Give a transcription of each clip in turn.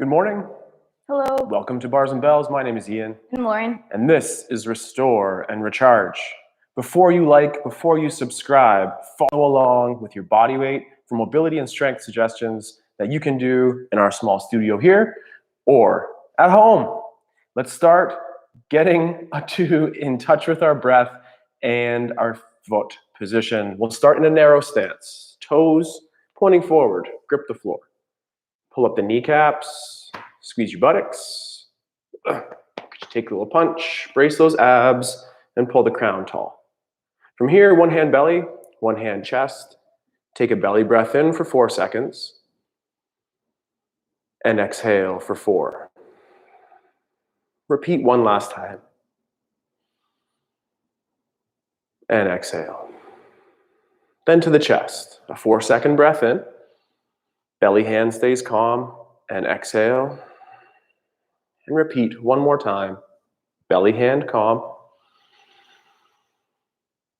Good morning. Hello. Welcome to Bars and Bells. My name is Ian. I'm Lauren. And this is Restore and Recharge. Before you subscribe, follow along with your body weight for mobility and strength suggestions that you can do in our small studio here or at home. Let's start getting in touch with our breath and our foot position. We'll start in a narrow stance. Toes pointing forward, grip the floor. Pull up the kneecaps, squeeze your buttocks. Take a little punch, brace those abs, and pull the crown tall. From here, one hand belly, one hand chest. Take a belly breath in for 4 seconds. And exhale for 4. Repeat one last time. And exhale. Then to the chest. A 4-second breath in. Belly hand stays calm. And exhale. And repeat one more time. Belly hand calm.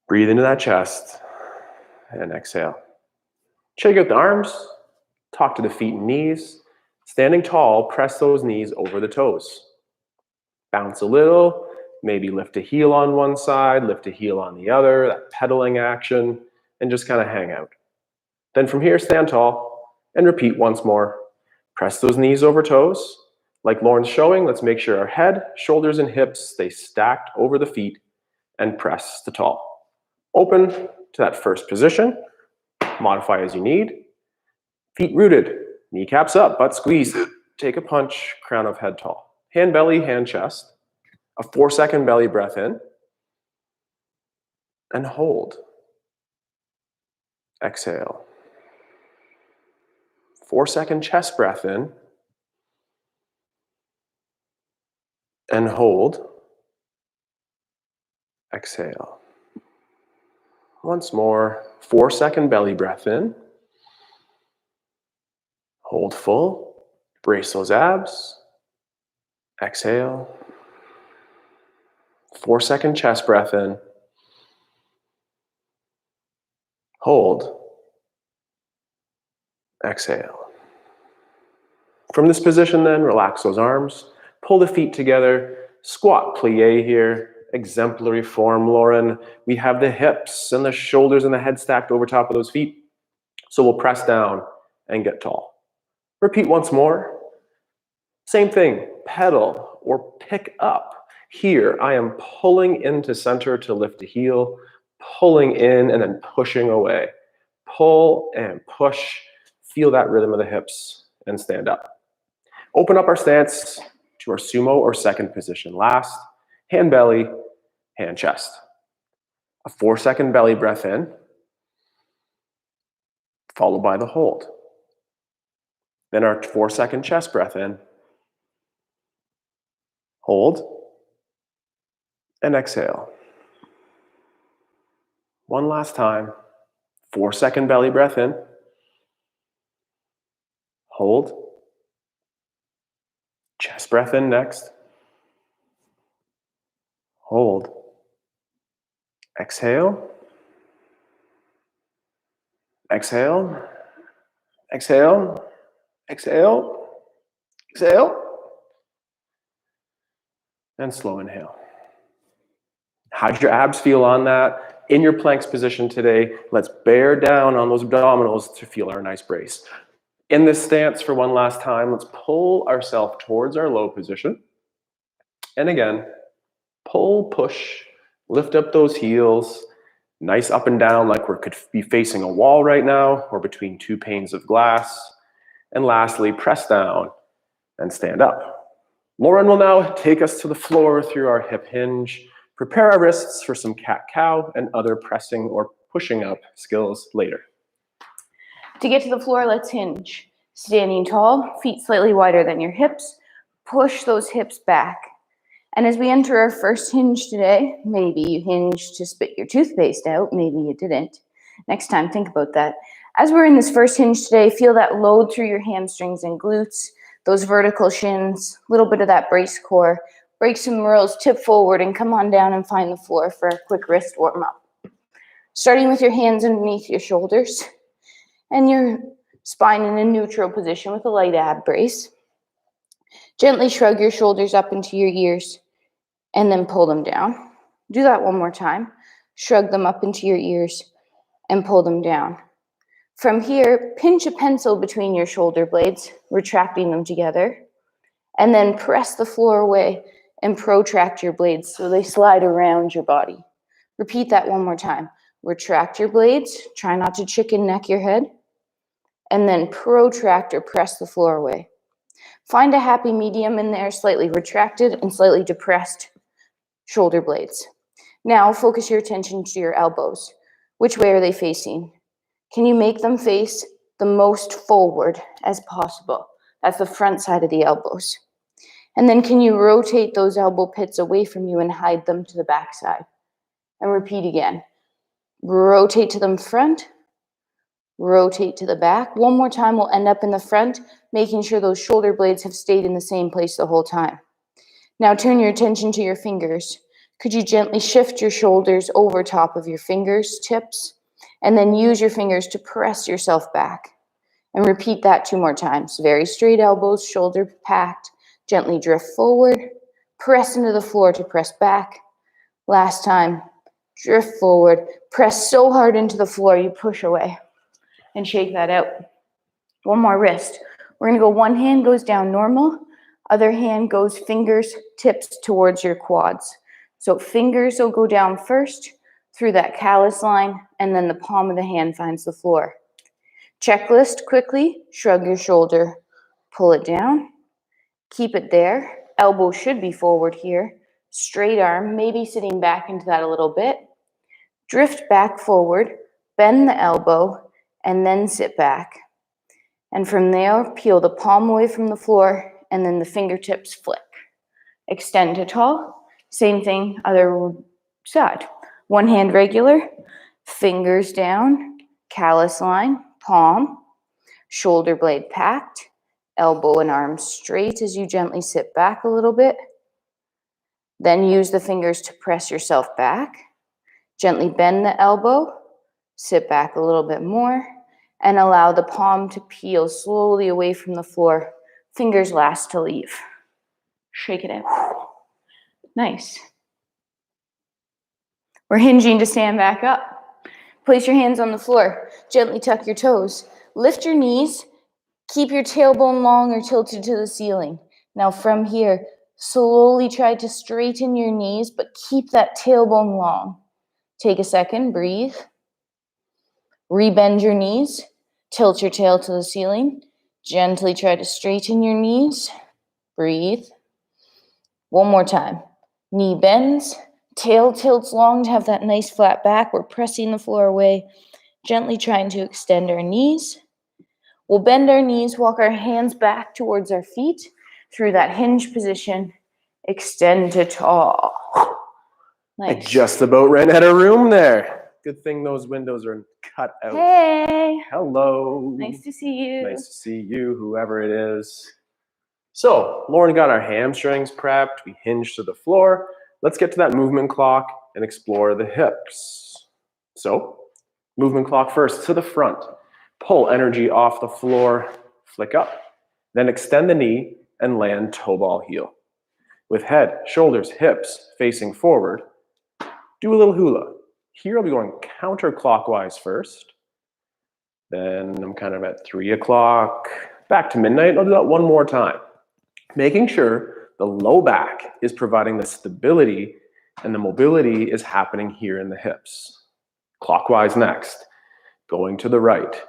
Breathe into that chest. And exhale. Shake out the arms. Talk to the feet and knees. Standing tall, press those knees over the toes. Bounce a little. Maybe lift a heel on one side, lift a heel on the other, that pedaling action, and just kind of hang out. Then from here, stand tall and repeat once more. Press those knees over toes. Like Lauren's showing, let's make sure our head, shoulders, and hips stay stacked over the feet and press to tall. Open to that first position. Modify as you need. Feet rooted, kneecaps up, butt squeezed. Take a punch, crown of head tall. Hand belly, hand chest. A 4-second belly breath in. And hold. Exhale. 4-second chest breath in. And hold. Exhale. Once more, 4-second belly breath in. Hold full. Brace those abs. Exhale. 4-second chest breath in. Hold. Exhale. From this position then, relax those arms. Pull the feet together. Squat plie here. Exemplary form, Lauren. We have the hips and the shoulders and the head stacked over top of those feet. So we'll press down and get tall. Repeat once more. Same thing, pedal or pick up. Here, I am pulling into center to lift a heel, pulling in and then pushing away. Pull and push. Feel that rhythm of the hips and stand up. Open up our stance to our sumo or second position last. Hand belly, hand chest. A 4-second belly breath in, followed by the hold. Then our 4-second chest breath in, hold, and exhale. One last time. 4-second belly breath in, hold, chest breath in next, hold, exhale, exhale, exhale, exhale, exhale, and slow inhale. How'd your abs feel on that? In your planks position today, let's bear down on those abdominals to feel our nice brace. In this stance for one last time, let's pull ourselves towards our low position. And again, pull, push, lift up those heels, nice up and down like we could be facing a wall right now or between 2 panes of glass. And lastly, press down and stand up. Lauren will now take us to the floor through our hip hinge. Prepare our wrists for some cat-cow and other pressing or pushing up skills later. To get to the floor, let's hinge. Standing tall, feet slightly wider than your hips. Push those hips back. And as we enter our first hinge today, maybe you hinged to spit your toothpaste out, maybe you didn't. Next time, think about that. As we're in this first hinge today, feel that load through your hamstrings and glutes, those vertical shins, a little bit of that brace core. Break some rows, tip forward, and come on down and find the floor for a quick wrist warm-up. Starting with your hands underneath your shoulders and your spine in a neutral position with a light ab brace. Gently shrug your shoulders up into your ears and then pull them down. Do that one more time. Shrug them up into your ears and pull them down. From here, pinch a pencil between your shoulder blades, retracting them together, and then press the floor away and protract your blades so they slide around your body. Repeat that one more time. Retract your blades, try not to chicken neck your head, and then protract or press the floor away. Find a happy medium in there, slightly retracted and slightly depressed shoulder blades. Now focus your attention to your elbows. Which way are they facing? Can you make them face the most forward as possible? That's the front side of the elbows. And then can you rotate those elbow pits away from you and hide them to the back side? And repeat again. Rotate to the front, rotate to the back. One more time, we'll end up in the front, making sure those shoulder blades have stayed in the same place the whole time. Now turn your attention to your fingers. Could you gently shift your shoulders over top of your fingers tips, and then use your fingers to press yourself back? And repeat that 2 more times. Very straight elbows, shoulder packed, gently drift forward, press into the floor to press back. Last time, drift forward, press so hard into the floor you push away, and shake that out. One more wrist. We're gonna go, one hand goes down normal, other hand goes fingers, tips towards your quads. So fingers will go down first through that callus line, and then the palm of the hand finds the floor. Checklist quickly, shrug your shoulder, pull it down, keep it there. Elbow should be forward here. Straight arm, maybe sitting back into that a little bit. Drift back forward, bend the elbow, and then sit back. And from there, peel the palm away from the floor, and then the fingertips flick. Extend to tall, same thing, other side. One hand regular, fingers down, callus line, palm, shoulder blade packed, elbow and arm straight as you gently sit back a little bit. Then use the fingers to press yourself back. Gently bend the elbow, sit back a little bit more, and allow the palm to peel slowly away from the floor. Fingers last to leave. Shake it out. Nice. We're hinging to stand back up. Place your hands on the floor. Gently tuck your toes. Lift your knees. Keep your tailbone long or tilted to the ceiling. Now from here, slowly try to straighten your knees, but keep that tailbone long. Take a second, breathe. Rebend your knees. Tilt your tail to the ceiling. Gently try to straighten your knees. Breathe. One more time. Knee bends. Tail tilts long to have that nice flat back. We're pressing the floor away. Gently trying to extend our knees. We'll bend our knees, walk our hands back towards our feet through that hinge position. Extend to tall. Nice. I just about ran out of room there. Good thing those windows are cut out. Hey. Hello. Nice to see you. Nice to see you, whoever it is. So, Lauren got our hamstrings prepped. We hinged to the floor. Let's get to that movement clock and explore the hips. So, movement clock first to the front. Pull energy off the floor, flick up. Then extend the knee and land toe ball heel. With head, shoulders, hips facing forward, do a little hula. Here I'll be going counterclockwise first. Then I'm kind of at 3 o'clock, back to midnight. I'll do that one more time. Making sure the low back is providing the stability and the mobility is happening here in the hips. Clockwise next, going to the right,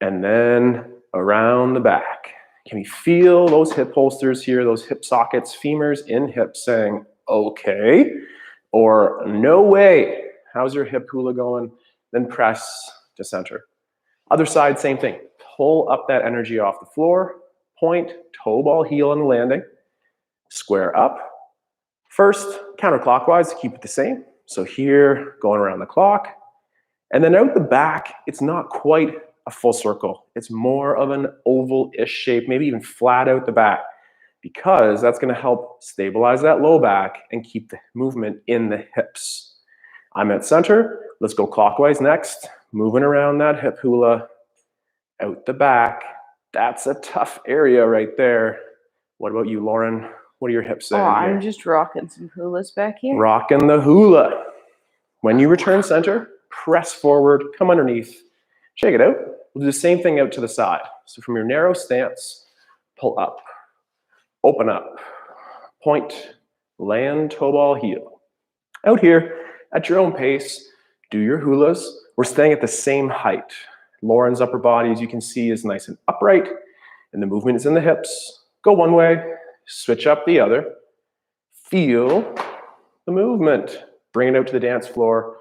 and then around the back. Can you feel those hip holsters here, those hip sockets, femurs in hips saying, okay, or no way. How's your hip hula going? Then press to center. Other side, same thing. Pull up that energy off the floor, point, toe ball heel on the landing, square up. First, counterclockwise to keep it the same. So here, going around the clock. And then out the back, it's not quite a full circle. It's more of an oval-ish shape, maybe even flat out the back, because that's going to help stabilize that low back and keep the movement in the hips. I'm at center. Let's go clockwise next. Moving around that hip hula, out the back. That's a tough area right there. What about you, Lauren? What are your hips Oh, saying I'm here? just rocking some hulas back here. Rocking the hula. When you return center, press forward, come underneath, shake it out. We'll do the same thing out to the side. So from your narrow stance, pull up, open up, point, land, toe ball, heel. Out here, at your own pace, do your hulas. We're staying at the same height. Lauren's upper body, as you can see, is nice and upright, and the movement is in the hips. Go one way, switch up the other. Feel the movement. Bring it out to the dance floor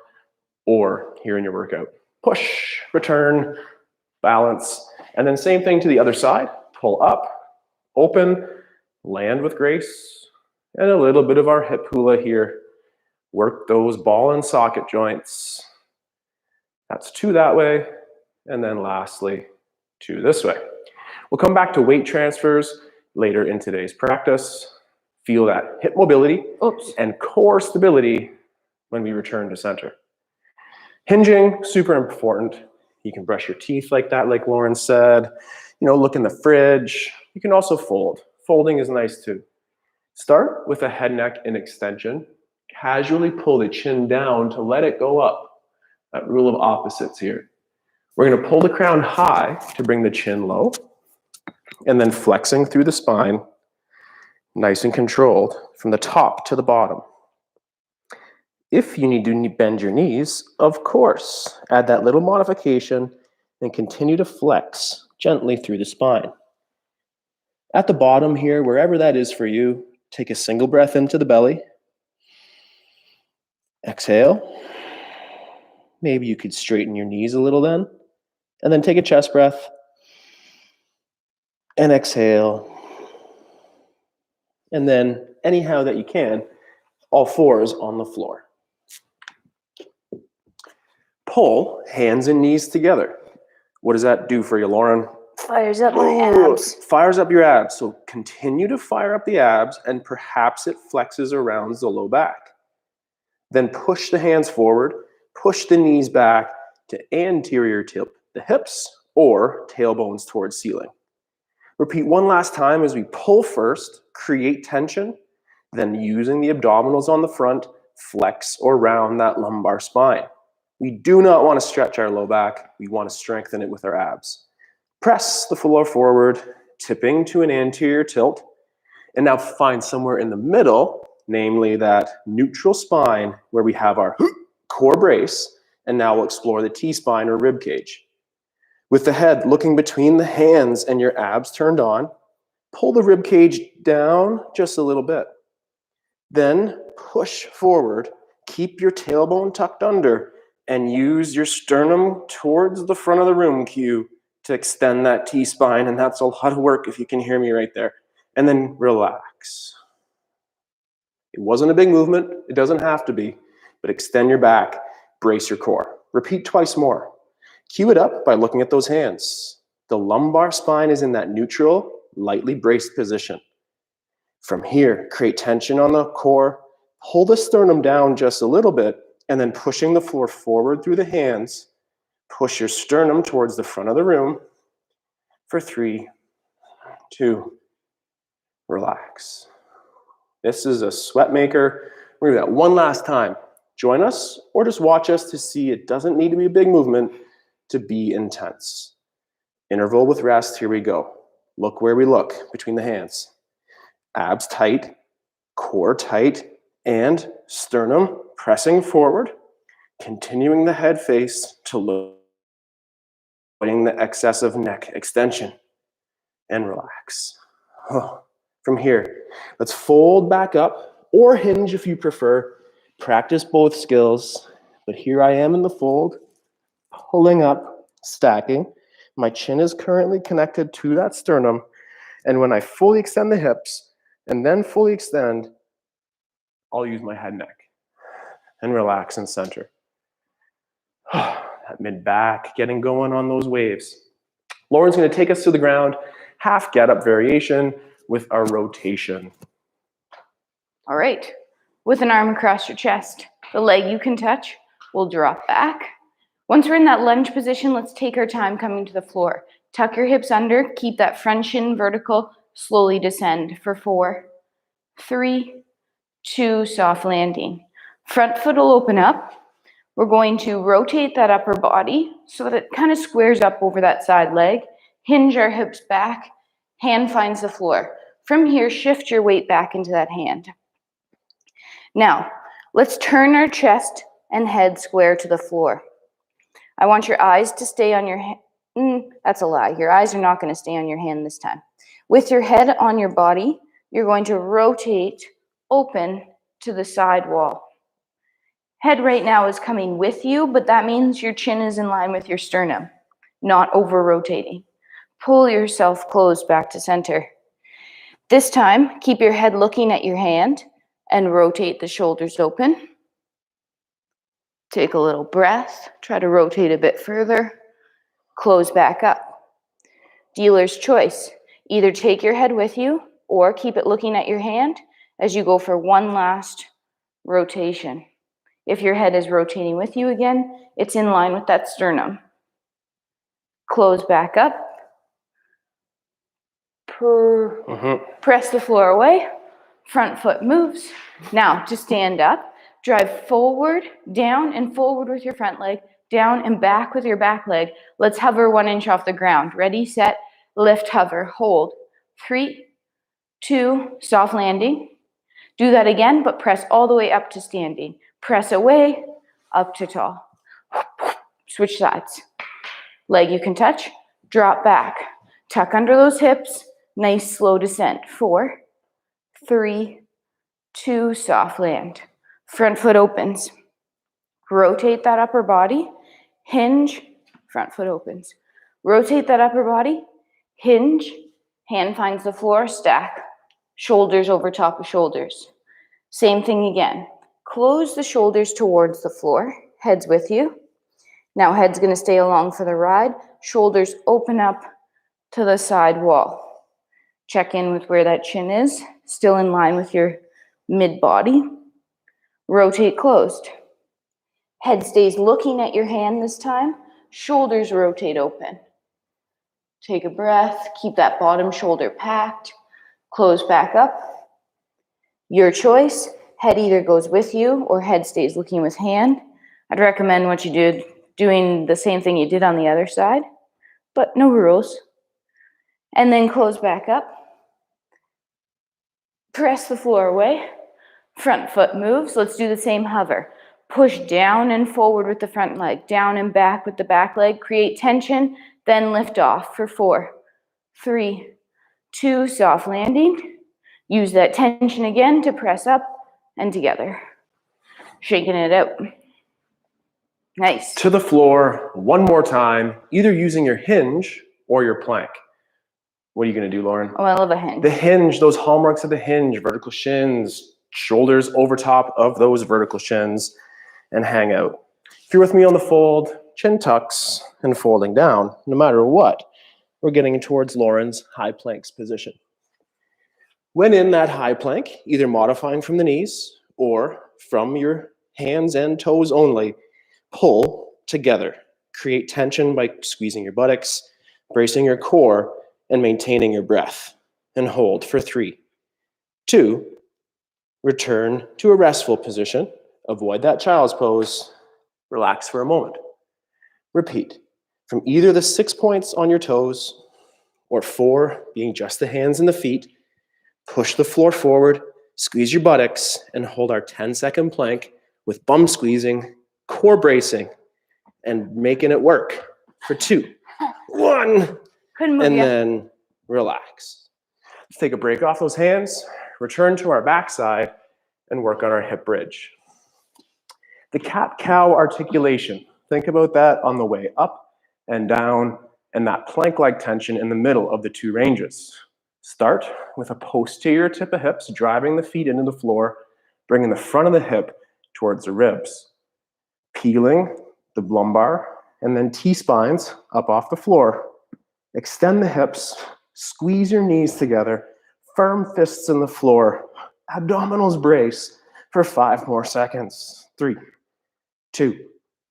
or here in your workout. Push, return, balance, and then same thing to the other side. Pull up, open, land with grace, and a little bit of our hip hula here. Work those ball and socket joints. That's 2 that way, and then lastly, 2 this way. We'll come back to weight transfers later in today's practice. Feel that hip mobility and core stability when we return to center. Hinging, super important. You can brush your teeth like that, like Lauren said. Look in the fridge. You can also fold. Folding is nice too. Start with a head, neck, and extension. Casually pull the chin down to let it go up. That rule of opposites here. We're going to pull the crown high to bring the chin low, and then flexing through the spine, nice and controlled, from the top to the bottom. If you need to bend your knees, of course, add that little modification and continue to flex gently through the spine. At the bottom here, wherever that is for you, take a single breath into the belly. Exhale. Maybe you could straighten your knees a little then. And then take a chest breath. And exhale. And then, anyhow that you can, all fours on the floor. Pull hands and knees together. What does that do for you, Lauren? Fires up my abs. Fires up your abs. So continue to fire up the abs, and perhaps it flexes around the low back. Then push the hands forward, push the knees back to anterior tilt the hips or tailbones towards ceiling. Repeat one last time as we pull first, create tension, then using the abdominals on the front, flex or round that lumbar spine. We do not want to stretch our low back. We want to strengthen it with our abs. Press the floor forward, tipping to an anterior tilt. And now find somewhere in the middle, namely that neutral spine where we have our core brace. And now we'll explore the T-spine or rib cage. With the head looking between the hands and your abs turned on, pull the rib cage down just a little bit. Then push forward, keep your tailbone tucked under, and use your sternum towards the front of the room cue to extend that T-spine, and that's a lot of work if you can hear me right there. And then relax. It wasn't a big movement, it doesn't have to be, but extend your back, brace your core. Repeat twice more. Cue it up by looking at those hands. The lumbar spine is in that neutral, lightly braced position. From here, create tension on the core, pull the sternum down just a little bit, and then pushing the floor forward through the hands, push your sternum towards the front of the room for 3, 2, relax. This is a sweat maker. We're going to do that one last time. Join us or just watch us to see it doesn't need to be a big movement to be intense. Interval with rest, here we go. Look where we look between the hands. Abs tight, core tight, and sternum pressing forward, continuing the head face to look, avoiding the excessive neck extension, and relax. From here, let's fold back up or hinge if you prefer. Practice both skills, but here I am in the fold, pulling up, stacking. My chin is currently connected to that sternum, and when I fully extend the hips and then fully extend, I'll use my head, neck, and relax and center. That mid-back getting going on those waves. Lauren's going to take us to the ground, half get-up variation with our rotation. All right. With an arm across your chest, the leg you can touch will drop back. Once we're in that lunge position, let's take our time coming to the floor. Tuck your hips under, keep that front shin vertical, slowly descend for 4, 3, 2, soft landing. Front foot will open up. We're going to rotate that upper body so that it kind of squares up over that side leg. Hinge our hips back. Hand finds the floor. From here, shift your weight back into that hand. Now, let's turn our chest and head square to the floor. I want your eyes to stay on your hand. That's a lie. Your eyes are not going to stay on your hand this time. With your head on your body, you're going to rotate open to the side wall. Head right now is coming with you, but that means your chin is in line with your sternum, not over-rotating. Pull yourself closed back to center. This time, keep your head looking at your hand and rotate the shoulders open. Take a little breath. Try to rotate a bit further. Close back up. Dealer's choice. Either take your head with you or keep it looking at your hand as you go for one last rotation. If your head is rotating with you again, it's in line with that sternum. Close back up. Press the floor away. Front foot moves. Now to stand up, drive forward, down, and forward with your front leg, down and back with your back leg. Let's hover 1 inch off the ground. Ready, set, lift, hover, hold. 3, 2, soft landing. Do that again, but press all the way up to standing. Press away, up to tall. Switch sides. Leg you can touch, drop back. Tuck under those hips, nice slow descent. 4, 3, 2, soft land. Front foot opens. Rotate that upper body, hinge, front foot opens. Rotate that upper body, hinge, hand finds the floor, stack. Shoulders over top of shoulders. Same thing again. Close the shoulders towards the floor, head's with you. Now head's gonna stay along for the ride. Shoulders open up to the side wall. Check in with where that chin is, still in line with your mid-body. Rotate closed. Head stays looking at your hand this time. Shoulders rotate open. Take a breath, keep that bottom shoulder packed. Close back up. Your choice. Head either goes with you or head stays looking with hand. I'd recommend what you did, doing the same thing you did on the other side, but no rules. And then close back up. Press the floor away. Front foot moves. Let's do the same hover. Push down and forward with the front leg, down and back with the back leg. Create tension, then lift off for 4, 3, 2, soft landing. Use that tension again to press up and together. Shaking it out. Nice. To the floor one more time, either using your hinge or your plank. What are you going to do, Lauren? Oh, I love a hinge. The hinge, those hallmarks of the hinge, vertical shins, shoulders over top of those vertical shins, and hang out. If you're with me on the fold, chin tucks and folding down, no matter what, we're getting towards Lauren's high planks position. When in that high plank, either modifying from the knees or from your hands and toes only, pull together. Create tension by squeezing your buttocks, bracing your core, and maintaining your breath. And hold for 3, 2, return to a restful position. Avoid that child's pose. Relax for a moment. Repeat. From either the 6 points on your toes or 4 being just the hands and the feet, push the floor forward, squeeze your buttocks, and hold our 10-second plank with bum squeezing, core bracing, and making it work for 2, 1, Couldn't move and yet. then relax. Let's take a break off those hands, return to our backside, and work on our hip bridge. The cat-cow articulation. Think about that on the way up and down, and that plank-like tension in the middle of the 2 ranges. Start with a posterior tip of hips, driving the feet into the floor, bringing the front of the hip towards the ribs. Peeling the lumbar, and then T-spines up off the floor. Extend the hips, squeeze your knees together, firm fists in the floor, abdominals brace for 5 more seconds. 3, 2,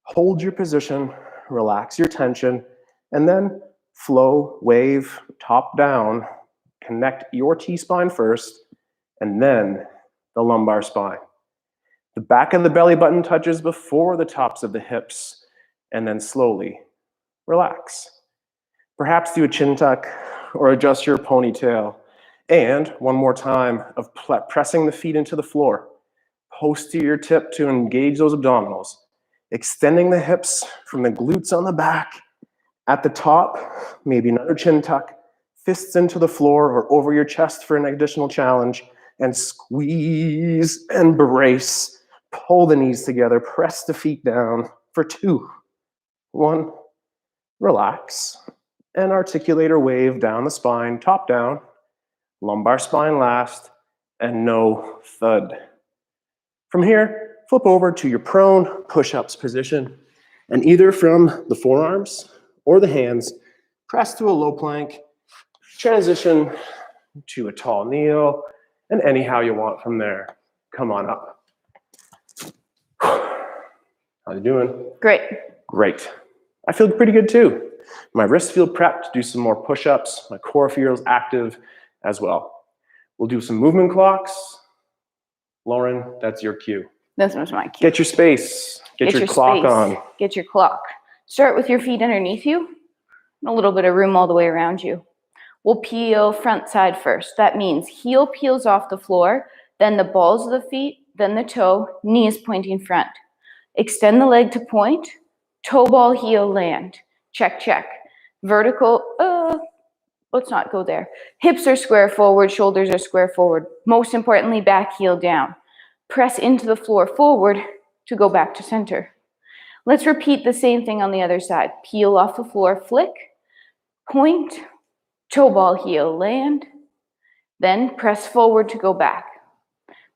hold your position, relax your tension, and then flow, wave, top down Connect your T-spine first, and then the lumbar spine. The back of the belly button touches before the tops of the hips, and then slowly relax. Perhaps do a chin tuck or adjust your ponytail. And one more time of pressing the feet into the floor. Posterior tip to engage those abdominals. Extending the hips from the glutes on the back. At the top, maybe another chin tuck. Fists into the floor or over your chest for an additional challenge. And squeeze and brace. Pull the knees together. Press the feet down for 2, 1. Relax. And articulate or wave down the spine, top down. Lumbar spine last, and no thud. From here, flip over to your prone push-ups position, and either from the forearms or the hands, press to a low plank, transition to a tall kneel, and anyhow you want from there. Come on up. How you doing? Great. Great. I feel pretty good too. My wrists feel prepped to do some more push-ups. My core feels active as well. We'll do some movement clocks. Lauren, that's your cue. This was my cue. Get your space. Get your clock space. on. Get your clock. Start with your feet underneath you and a little bit of room all the way around you. We'll peel front side first. That means heel peels off the floor, then the balls of the feet, then the toe, knees pointing front. Extend the leg to point, toe ball, heel, land. Check, check. Vertical, let's not go there. Hips are square forward, shoulders are square forward. Most importantly, back heel down. Press into the floor forward to go back to center. Let's repeat the same thing on the other side. Peel off the floor, flick, point, toe ball, heel, land. Then press forward to go back.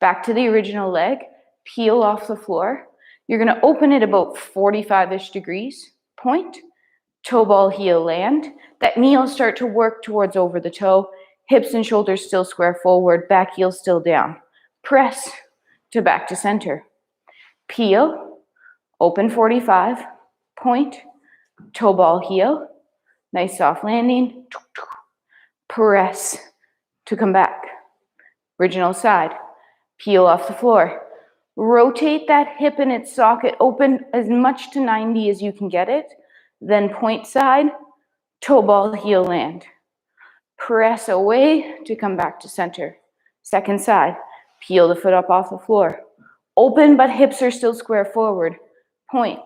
Back to the original leg, peel off the floor. You're gonna open it about 45-ish degrees, point, toe ball, heel, land. That knee will start to work towards over the toe. Hips and shoulders still square forward, back heel still down. Press to back to center. Peel, open 45, point, toe ball, heel. Nice soft landing. Press to come back. Original side. Peel off the floor. Rotate that hip in its socket, open as much to 90 as you can get it. Then point side, toe ball, heel, land. Press away to come back to center. Second side, peel the foot up off the floor. Open, but hips are still square forward. Point,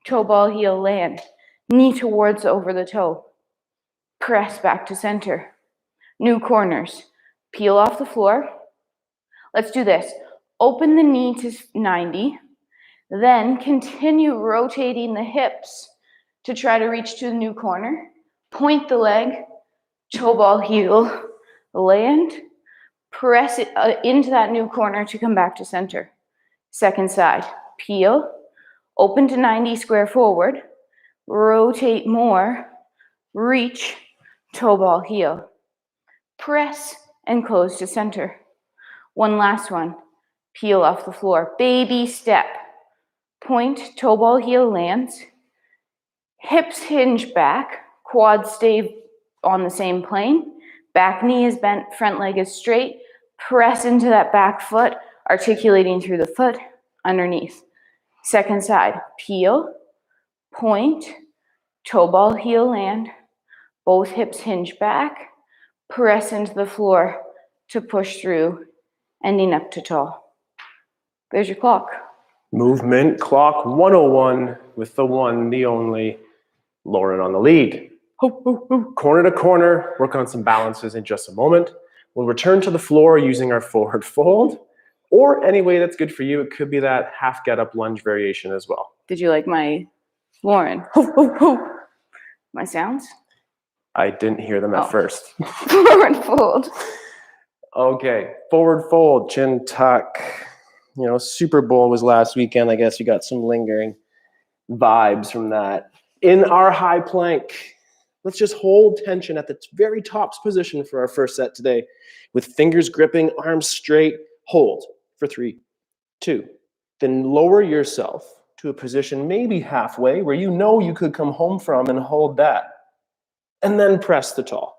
toe ball, heel, land. Knee towards over the toe. Press back to center. New corners. Peel off the floor. Let's do this. Open the knee to 90. Then continue rotating the hips to try to reach to the new corner. Point the leg, toe ball, heel, land. Press it into that new corner to come back to center. Second side, peel, open to 90, square forward, rotate more, reach, toe ball, heel. Press and close to center. One last one, peel off the floor, baby step. Point, toe ball, heel, lands. Hips hinge back, quads stay on the same plane. Back knee is bent, front leg is straight. Press into that back foot, articulating through the foot, underneath. Second side, peel, point, toe ball, heel, land. Both hips hinge back. Press into the floor to push through, ending up to tall. There's your clock. Movement clock 101 with the one, the only, Lauren on the lead. Corner to corner, work on some balances in just a moment. We'll return to the floor using our forward fold, or any way that's good for you. It could be that half get up lunge variation as well. Did you like my Lauren? My sounds? I didn't hear them at first. Forward fold. Okay, forward fold, chin tuck. You know, Super Bowl was last weekend. I guess you got some lingering vibes from that. In our high plank, let's just hold tension at the very top position for our first set today with fingers gripping, arms straight. Hold for 3, 2. Then lower yourself to a position maybe halfway where you know you could come home from and hold that. And then press the tall.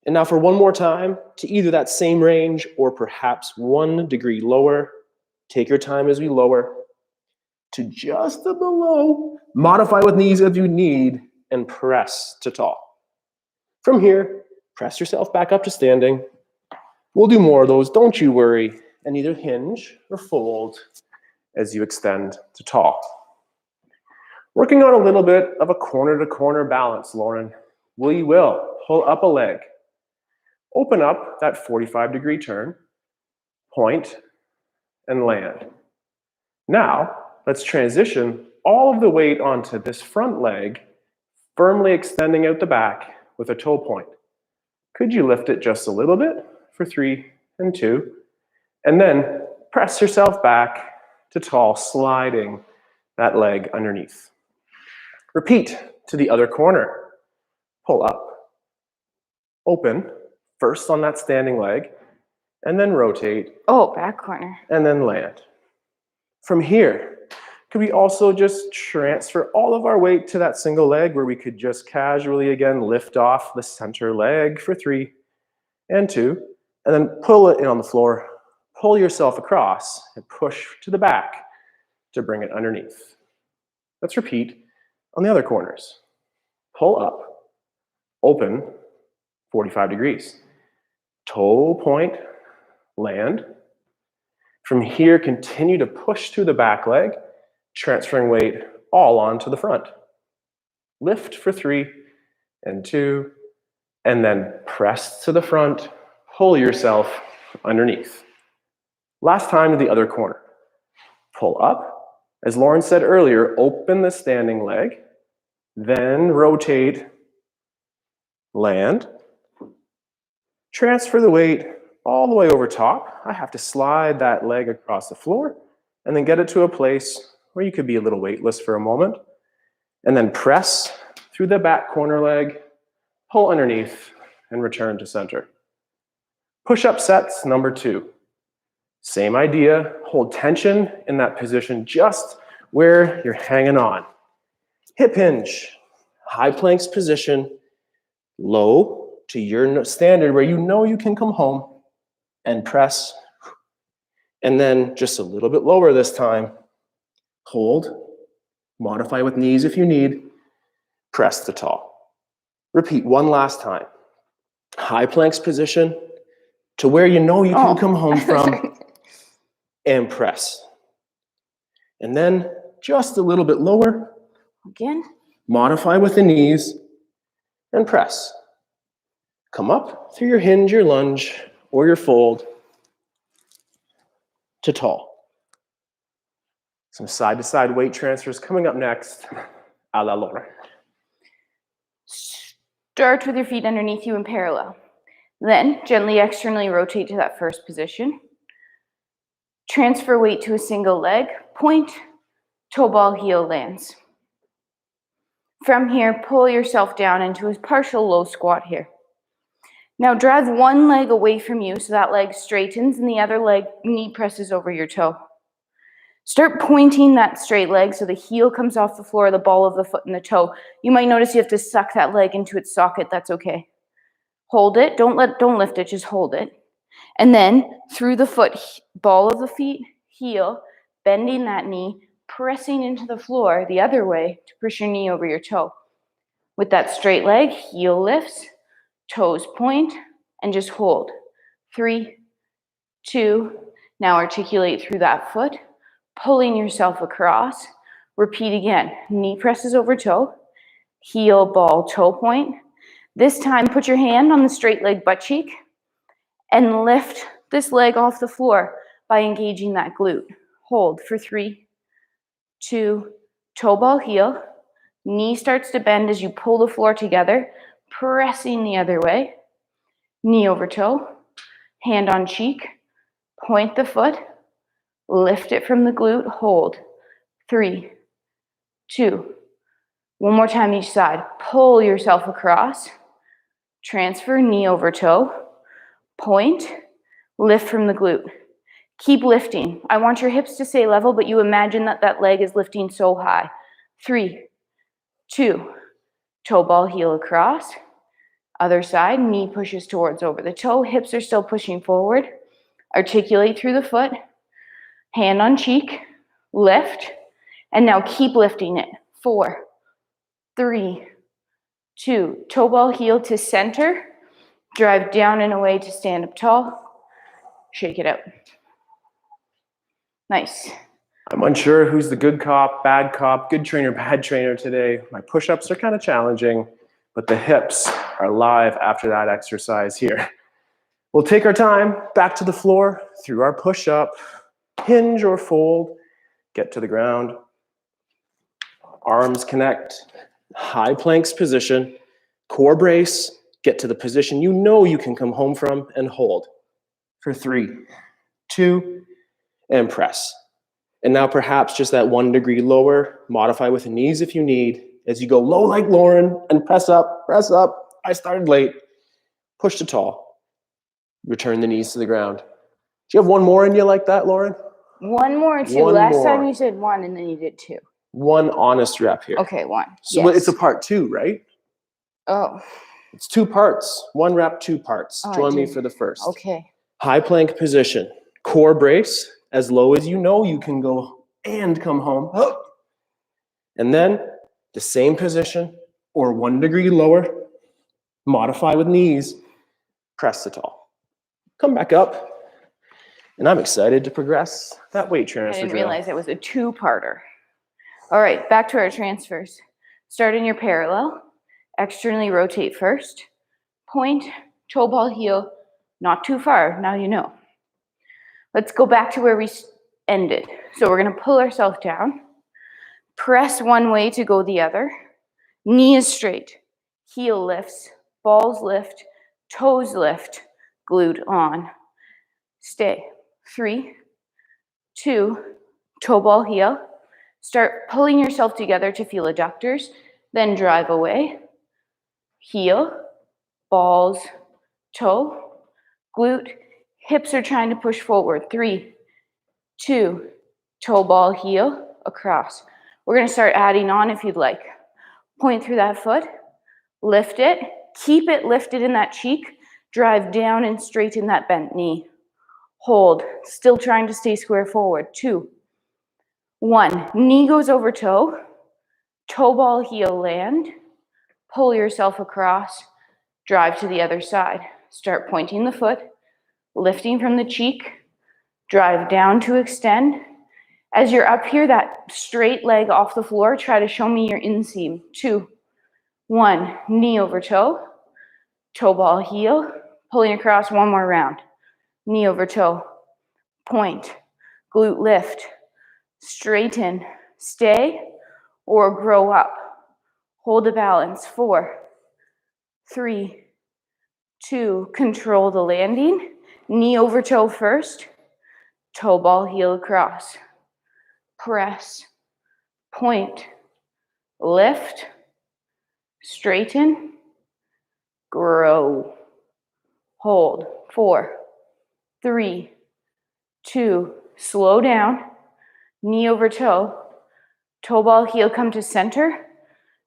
And now for one more time, to either that same range or perhaps 1 degree lower. Take your time as we lower to just below. Modify with knees if you need, and press to tall. From here, press yourself back up to standing. We'll do more of those, don't you worry, and either hinge or fold as you extend to tall. Working on a little bit of a corner-to-corner balance, Lauren. We will pull up a leg. Open up that 45-degree turn, point, and land. Now, let's transition all of the weight onto this front leg, firmly extending out the back with a toe point. Could you lift it just a little bit for 3 and 2, and then press yourself back to tall, sliding that leg underneath. Repeat to the other corner. Pull up, open, first on that standing leg, and then rotate. Oh, back corner. And then land. From here, could we also just transfer all of our weight to that single leg where we could just casually again lift off the center leg for 3 and 2, and then pull it in on the floor, pull yourself across, and push to the back to bring it underneath. Let's repeat on the other corners. Pull up, open, 45 degrees. Toe point, land. From here, continue to push through the back leg, transferring weight all onto the front. Lift for 3 and 2, and then press to the front, pull yourself underneath. Last time to the other corner. Pull up. As Lauren said earlier, open the standing leg, then rotate, land, transfer the weight all the way over top. I have to slide that leg across the floor and then get it to a place where you could be a little weightless for a moment, and then press through the back corner leg, pull underneath, and return to center. Push-up sets number 2. Same idea, hold tension in that position just where you're hanging on. Hip hinge, high planks position, low to your standard where you know you can come home, and press. And then just a little bit lower this time. Hold, modify with knees if you need, press to tall. Repeat one last time. High planks position to where you know you can come home from, and press. And then just a little bit lower. Again. Modify with the knees and press. Come up through your hinge, your lunge, or your fold to tall. Some side-to-side weight transfers coming up next, a la Laura. Start with your feet underneath you in parallel. Then gently externally rotate to that first position. Transfer weight to a single leg, point, toe ball, heel lands. From here, pull yourself down into a partial low squat here. Now drive one leg away from you so that leg straightens and the other leg knee presses over your toe. Start pointing that straight leg so the heel comes off the floor, the ball of the foot and the toe. You might notice you have to suck that leg into its socket. That's okay. Hold it. Don't lift it. Just hold it. And then through the foot, ball of the feet, heel, bending that knee, pressing into the floor the other way to push your knee over your toe. With that straight leg, heel lifts, toes point, and just hold. 3, 2, now articulate through that foot, pulling yourself across. Repeat again. Knee presses over toe, heel, ball, toe point. This time, put your hand on the straight leg butt cheek and lift this leg off the floor by engaging that glute. Hold for 3, 2, toe ball, heel. Knee starts to bend as you pull the floor together, pressing the other way. Knee over toe, hand on cheek, point the foot, lift it from the glute, hold. 3, 2, one more time each side. Pull yourself across, transfer knee over toe, point, lift from the glute. Keep lifting. I want your hips to stay level, but you imagine that that leg is lifting so high. 3, 2, toe ball, heel across. Other side, knee pushes towards over the toe, hips are still pushing forward. Articulate through the foot, hand on cheek, lift, and now keep lifting it. 4, 3, 2, toe ball heel to center, drive down and away to stand up tall, shake it out. Nice. I'm unsure who's the good cop, good trainer, bad trainer today. My push-ups are kind of challenging, but the hips are live after that exercise here. We'll take our time back to the floor through our push-up, hinge or fold, get to the ground. Arms connect, high planks position, core brace, get to the position you know you can come home from and hold for 3, 2, and press. And now perhaps just that 1 degree lower, modify with the knees if you need, as you go low like Lauren and press up, I started late, push to tall, return the knees to the ground. Do you have one more in you like that, Lauren? One more or 2? Last time you said 1 and then you did 2. 1 honest rep here. Okay, 1. So yes. It's a part 2, right? Oh. It's 2 parts. 1 rep, 2 parts. Oh, Join me for the first. Okay. High plank position. Core brace, as low as you know you can go and come home. And then the same position or 1 degree lower, modify with knees, press to tall. Come back up. And I'm excited to progress that weight transfer. I didn't realize it was a 2-parter. All right, back to our transfers. Start in your parallel. Externally rotate first. Point, toe ball heel, not too far, now you know. Let's go back to where we ended. So we're gonna pull ourselves down, press one way to go the other, knee is straight, heel lifts, balls lift, toes lift, glute on. Stay. 3, 2, toe ball heel. Start pulling yourself together to feel adductors, then drive away. Heel, balls, toe, glute, hips are trying to push forward. 3, 2, toe ball heel, across. We're gonna start adding on if you'd like. Point through that foot, lift it, keep it lifted in that cheek, drive down and straighten that bent knee. Hold, still trying to stay square forward. 2, 1, knee goes over toe, toe ball heel land, pull yourself across, drive to the other side. Start pointing the foot, lifting from the cheek, drive down to extend. As you're up here, that straight leg off the floor, try to show me your inseam. 2, 1, knee over toe, toe ball heel, pulling across, 1 more round. Knee over toe, point, glute lift, straighten, stay, or grow up. Hold the balance. 4, 3, 2, control the landing. Knee over toe first, toe ball heel across. Press, point, lift, straighten, grow, hold. 4, 3, 2, slow down, knee over toe, toe ball heel come to center,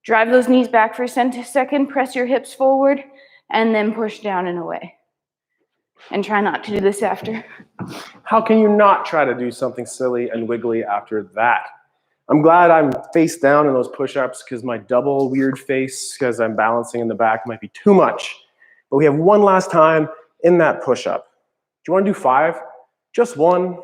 drive those knees back for a second, press your hips forward, and then push down and away. And try not to do this after. How can you not try to do something silly and wiggly after that? I'm glad I'm face down in those push-ups because my double weird face, because I'm balancing in the back, might be too much. But we have one last time in that push-up. Do you want to do 5? Just 1.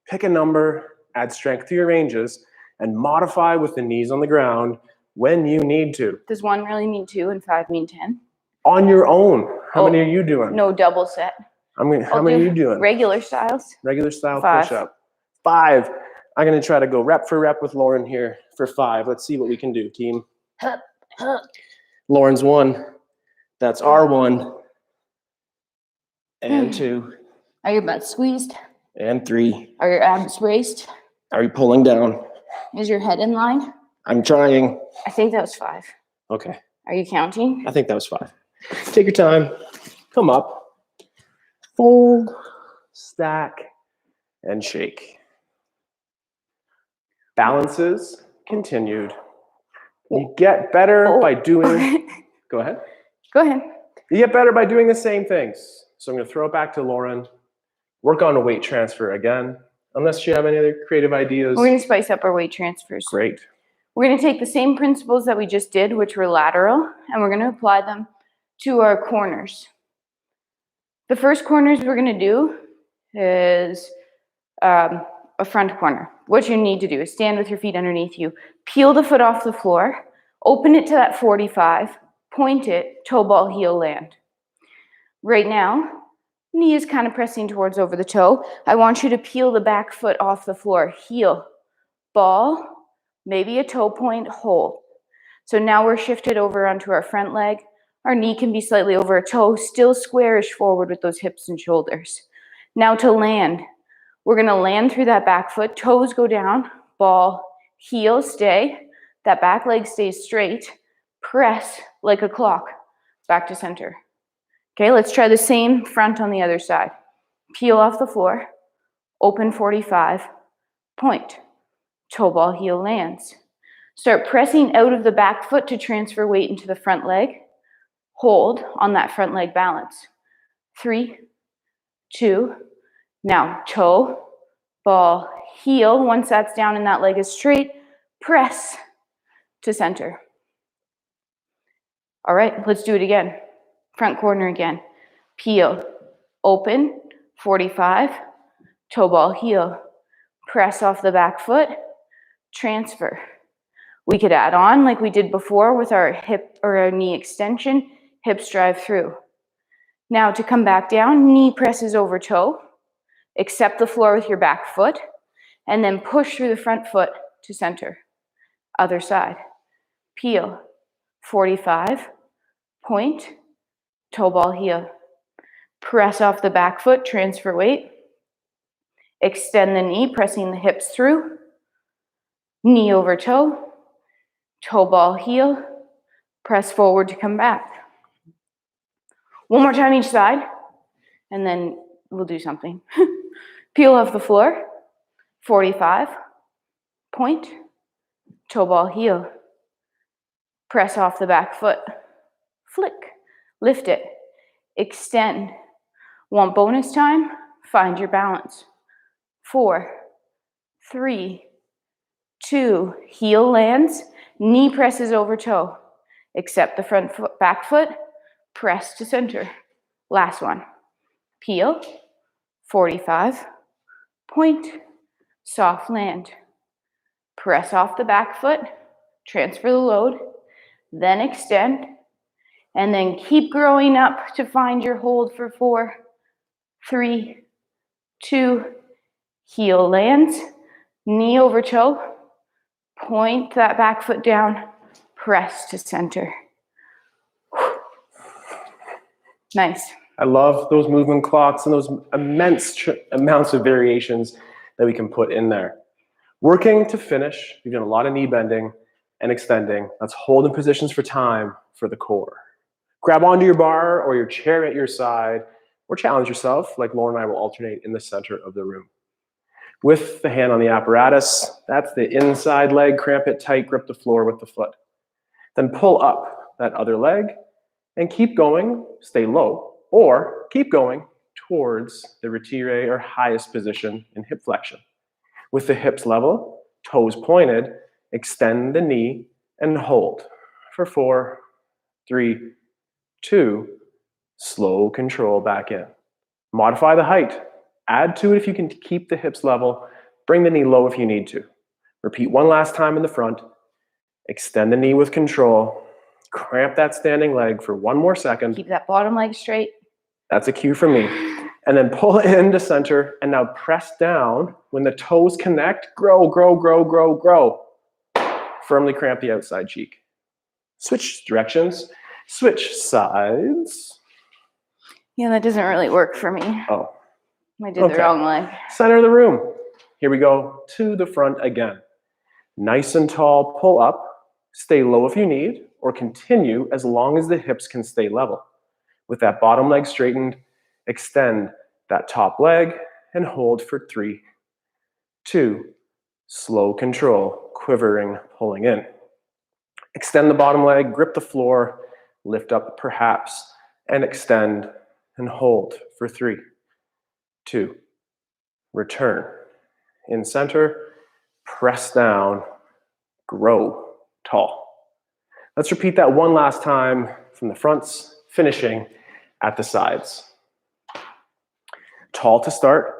Pick a number, add strength to your ranges, and modify with the knees on the ground when you need to. Does 1 really mean 2 and 5 mean 10? On your own. How many are you doing? No double set. How many are you doing? Regular styles. Regular style 5. push-up. 5. I'm going to try to go rep for rep with Lauren here for 5. Let's see what we can do, team. Lauren's 1. That's our 1. And 2. Are your butts squeezed? And 3. Are your abs raised? Are you pulling down? Is your head in line? I'm trying. I think that was 5. Okay. Are you counting? I think that was 5. Take your time. Come up. Fold, stack, and shake. Balances continued. You get better by doing... Go ahead. Go ahead. You get better by doing the same things. So I'm going to throw it back to Lauren. Work on a weight transfer again, unless you have any other creative ideas. We're going to spice up our weight transfers. Great. We're going to take the same principles that we just did, which were lateral, and we're going to apply them to our corners. The first corners we're going to do is a front corner. What you need to do is stand with your feet underneath you, peel the foot off the floor, open it to that 45, point it, toe ball, heel, land. Right now, knee is kind of pressing towards over the toe. I want you to peel the back foot off the floor, heel, ball, maybe a toe point, hold. So now we're shifted over onto our front leg. Our knee can be slightly over a toe, still squarish forward with those hips and shoulders. Now to land, we're going to land through that back foot, toes go down, ball, heel, stay. That back leg stays straight. Press like a clock back to center. Okay, let's try the same front on the other side. Peel off the floor, open 45, point, toe ball, heel, lands. Start pressing out of the back foot to transfer weight into the front leg. Hold on that front leg balance. 3, 2, now toe, ball, heel. Once that's down and that leg is straight, press to center. All right, let's do it again. Front corner again. Peel, open, 45, toe ball, heel. Press off the back foot, transfer. We could add on like we did before with our hip or our knee extension, hips drive through. Now to come back down, knee presses over toe, accept the floor with your back foot, and then push through the front foot to center. Other side. Peel, 45, point, toe ball, heel. Press off the back foot, transfer weight. Extend the knee, pressing the hips through. Knee over toe, toe ball, heel. Press forward to come back. One more time each side, and then we'll do something. Peel off the floor, 45, point, toe ball, heel. Press off the back foot, flick, lift it, extend. Want bonus time? Find your balance. 4, 3, 2, heel lands, knee presses over toe. Accept the front foot, back foot, press to center. Last one. Peel, 45, point, soft land. Press off the back foot, transfer the load, then extend, and then keep growing up to find your hold for 4, 3, 2, heel lands, knee over toe, point that back foot down, press to center. Nice. I love those movement clocks and those immense amounts of variations that we can put in there. Working to finish, we've done a lot of knee bending and extending. Let's hold in positions for time for the core. Grab onto your bar or your chair at your side, or challenge yourself, like Lauren and I will alternate in the center of the room. With the hand on the apparatus, that's the inside leg, cramp it tight, grip the floor with the foot. Then pull up that other leg and keep going, stay low, or keep going towards the retire or highest position in hip flexion. With the hips level, toes pointed, extend the knee and hold for 4, 3, 2, slow control back in. Modify the height. Add to it if you can keep the hips level. Bring the knee low if you need to. Repeat one last time in the front. Extend the knee with control. Cramp that standing leg for 1 more second. Keep that bottom leg straight. That's a cue from me. And then pull into center and now press down. When the toes connect, grow, grow, grow, grow, grow. Firmly cramp the outside cheek. Switch directions. Switch sides. Yeah, that doesn't really work for me. Oh. I did the wrong leg. Center of the room. Here we go to the front again. Nice and tall, pull up. Stay low if you need, or continue as long as the hips can stay level. With that bottom leg straightened, extend that top leg and hold for 3, 2, slow control, quivering, pulling in. Extend the bottom leg, grip the floor, lift up perhaps and extend and hold for 3, 2, return. In center, press down, grow tall. Let's repeat that one last time from the fronts, finishing at the sides. Tall to start,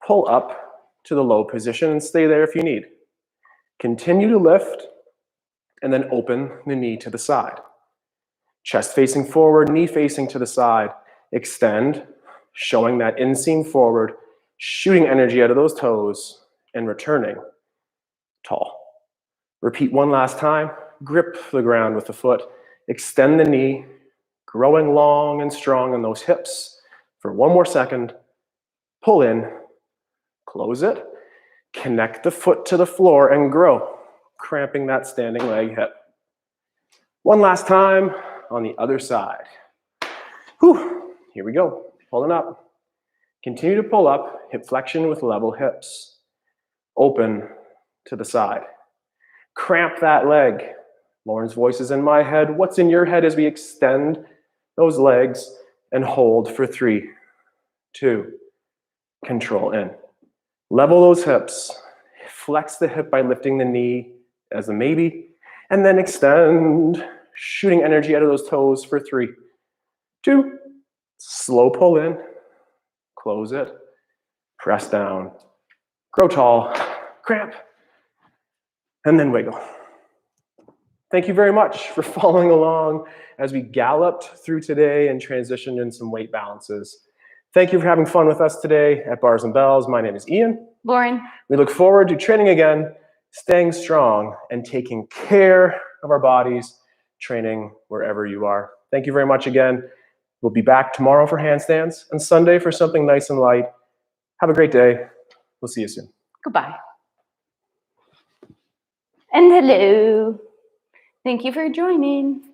pull up to the low position and stay there if you need. Continue to lift and then open the knee to the side. Chest facing forward, knee facing to the side. Extend, showing that inseam forward, shooting energy out of those toes and returning tall. Repeat one last time. Grip the ground with the foot. Extend the knee, growing long and strong in those hips. For one more second, pull in, close it, connect the foot to the floor and grow, cramping that standing leg hip. One last time on the other side. Whew. Here we go, pulling up. Continue to pull up, hip flexion with level hips. Open to the side. Cramp that leg. Lauren's voice is in my head. What's in your head as we extend those legs and hold for 3, 2, control in. Level those hips. Flex the hip by lifting the knee as a maybe. And then extend, shooting energy out of those toes for 3, 2, slow pull in, close it, press down, grow tall, cramp, and then wiggle. Thank you very much for following along as we galloped through today and transitioned in some weight balances. Thank you for having fun with us today at Bars and Bells. My name is Ian. Lauren. We look forward to training again, staying strong, and taking care of our bodies, training wherever you are. Thank you very much again. We'll be back tomorrow for handstands and Sunday for something nice and light. Have a great day. We'll see you soon. Goodbye. And hello. Thank you for joining.